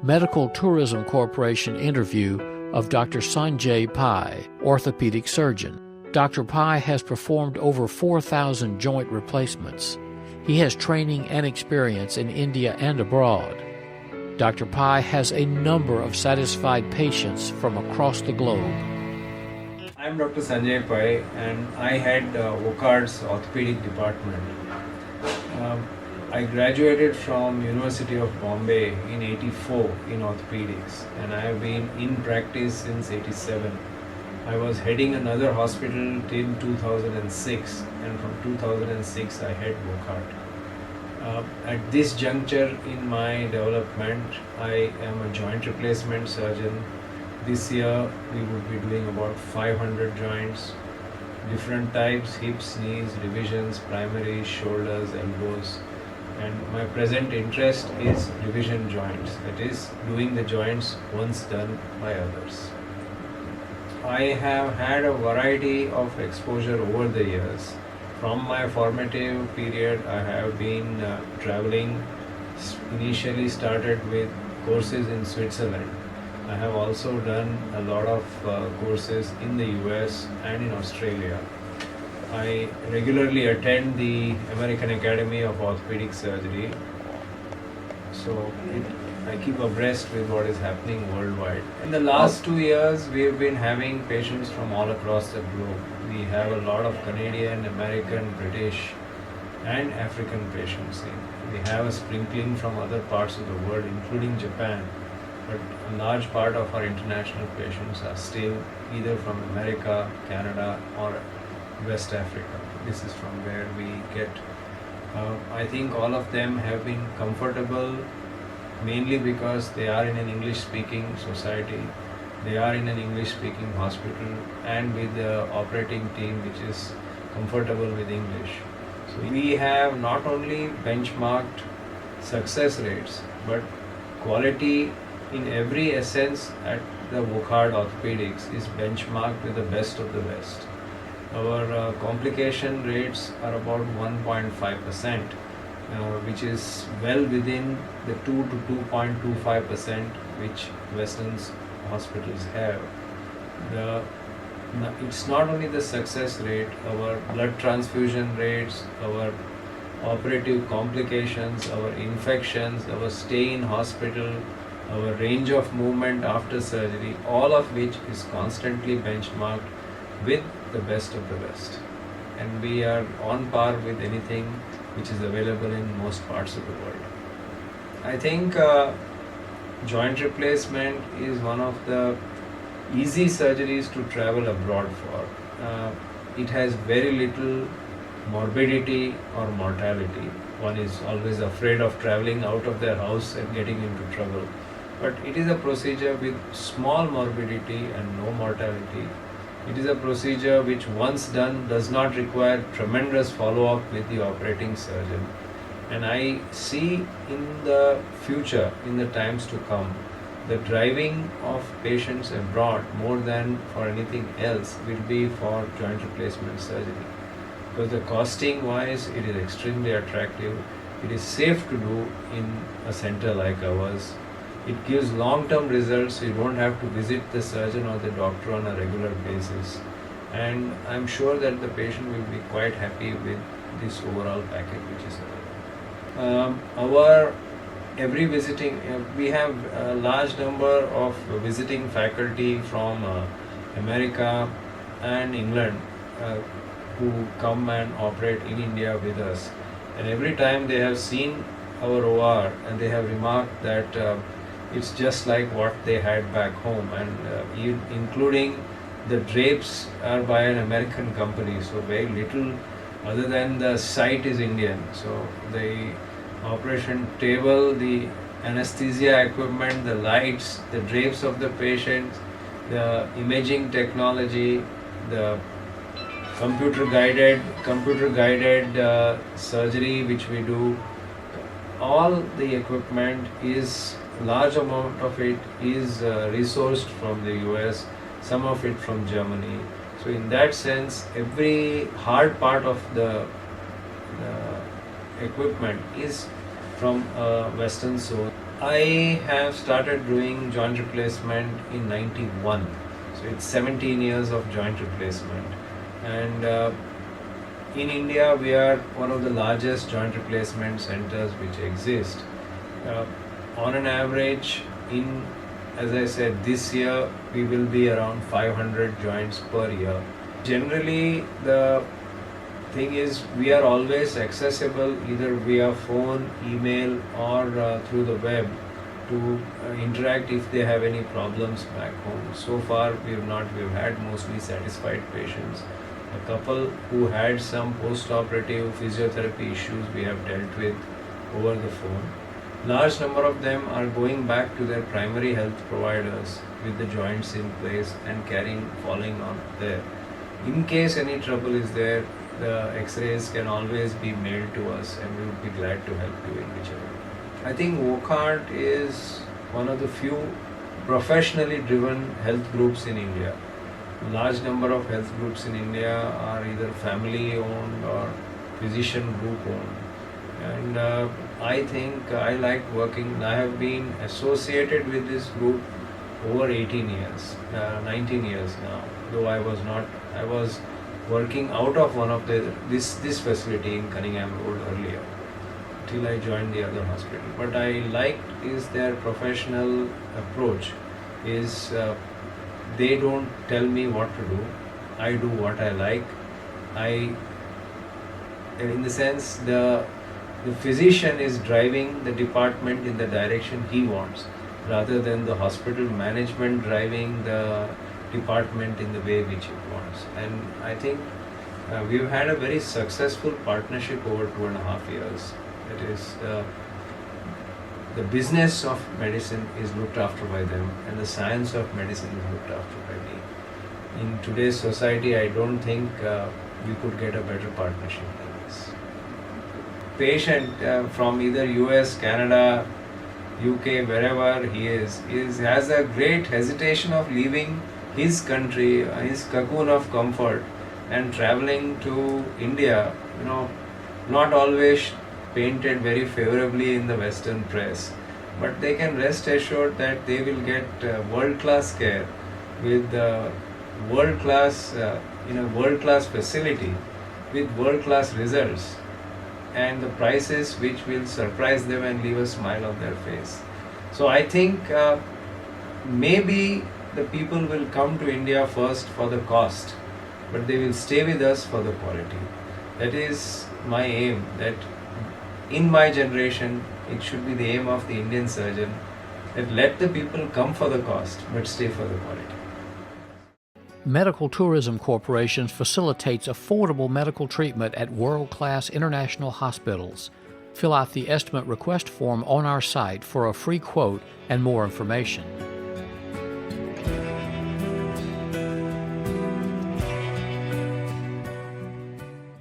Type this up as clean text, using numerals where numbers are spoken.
Medical Tourism Corporation interview of Dr. Sanjay Pai, orthopedic surgeon. Dr. Pai has performed over 4,000 joint replacements. He has training and experience in India and abroad. Dr. Pai has a number of satisfied patients from across the globe. I'm Dr. Sanjay Pai and I head WOCAD's orthopedic department. I graduated from University of Bombay in '84 in orthopedics and I have been in practice since '87. I was heading another hospital till 2006 and from 2006 I head WOCAD. At this juncture in my development, I am a joint replacement surgeon. This year we would be doing about 500 joints, different types, hips, knees, revisions, primaries, shoulders, elbows. And my present interest is revision joints, that is, doing the joints once done by others. I have had a variety of exposure over the years. From my formative period, I have been traveling. Initially started with courses in Switzerland. I have also done a lot of courses in the US and in Australia. I regularly attend the American Academy of Orthopedic Surgery, so I keep abreast with what is happening worldwide. In the last 2 years, we have been having patients from all across the globe. We have a lot of Canadian, American, British and African patients in. We have a sprinkling from other parts of the world, including Japan, but a large part of our international patients are still either from America, Canada or West Africa. This is from where we get. I think all of them have been comfortable mainly because they are in an English-speaking society, they are in an English-speaking hospital and with the operating team which is comfortable with English. So we have not only benchmarked success rates but quality in every essence at the WOCAD Orthopedics is benchmarked with the best of the best. Our complication rates are about 1.5%, which is well within the 2 to 2.25% which Western hospitals have. It's not only the success rate, our blood transfusion rates, our operative complications, our infections, our stay in hospital, our range of movement after surgery, all of which is constantly benchmarked with the best of the best. And we are on par with anything which is available in most parts of the world. I think joint replacement is one of the easy surgeries to travel abroad for. It has very little morbidity or mortality. One is always afraid of traveling out of their house and getting into trouble. But it is a procedure with small morbidity and no mortality. It is a procedure which once done does not require tremendous follow-up with the operating surgeon. And I see in the future, in the times to come, the driving of patients abroad more than for anything else will be for joint replacement surgery. Because the costing wise, it is extremely attractive. It is safe to do in a center like ours. It gives long-term results. You don't have to visit the surgeon or the doctor on a regular basis. And I'm sure that the patient will be quite happy with this overall package which is available. We have a large number of visiting faculty from America and England who come and operate in India with us. And every time they have seen our OR and they have remarked that it's just like what they had back home, and including the drapes are by an American company, so very little other than the site is Indian. So the operation table, the anesthesia equipment, the lights, the drapes of the patient, the imaging technology, the computer guided surgery which we do, all the equipment is, large amount of it is resourced from the US, some of it from Germany. So in that sense, every hard part of the equipment is from Western source. I have started doing joint replacement in 91. So it's 17 years of joint replacement. And in India, we are one of the largest joint replacement centers which exist. On an average, as I said, this year we will be around 500 joints per year. Generally, the thing is we are always accessible either via phone, email, or through the web to interact if they have any problems back home. So far, we've had mostly satisfied patients. A couple who had some post-operative physiotherapy issues we have dealt with over the phone. Large number of them are going back to their primary health providers with the joints in place and following on there. In case any trouble is there, the x-rays can always be mailed to us and we would be glad to help you in whichever. I think WOCART is one of the few professionally driven health groups in India. Large number of health groups in India are either family owned or physician group owned. And I think I like working. I have been associated with this group over 18 years, 19 years now. Though I was working out of one of this facility in Cunningham Road earlier, till I joined the other hospital. But I liked is their professional approach. They don't tell me what to do. I do what I like. In the sense, the physician is driving the department in the direction he wants, rather than the hospital management driving the department in the way which it wants. And I think we've had a very successful partnership over 2.5 years. That is, the business of medicine is looked after by them and the science of medicine is looked after by me. In today's society, I don't think we could get a better partnership than this. Patient from either US, Canada, UK, wherever he has a great hesitation of leaving his country, his cocoon of comfort, and traveling to India, not always painted very favorably in the Western press. But they can rest assured that they will get world-class care with world-class, in a world-class facility with world-class results and the prices which will surprise them and leave a smile on their face. So I think maybe the people will come to India first for the cost, but they will stay with us for the quality. That is my aim, that in my generation, it should be the aim of the Indian surgeon, that let the people come for the cost, but stay for the quality. Medical Tourism Corporation facilitates affordable medical treatment at world-class international hospitals. Fill out the estimate request form on our site for a free quote and more information.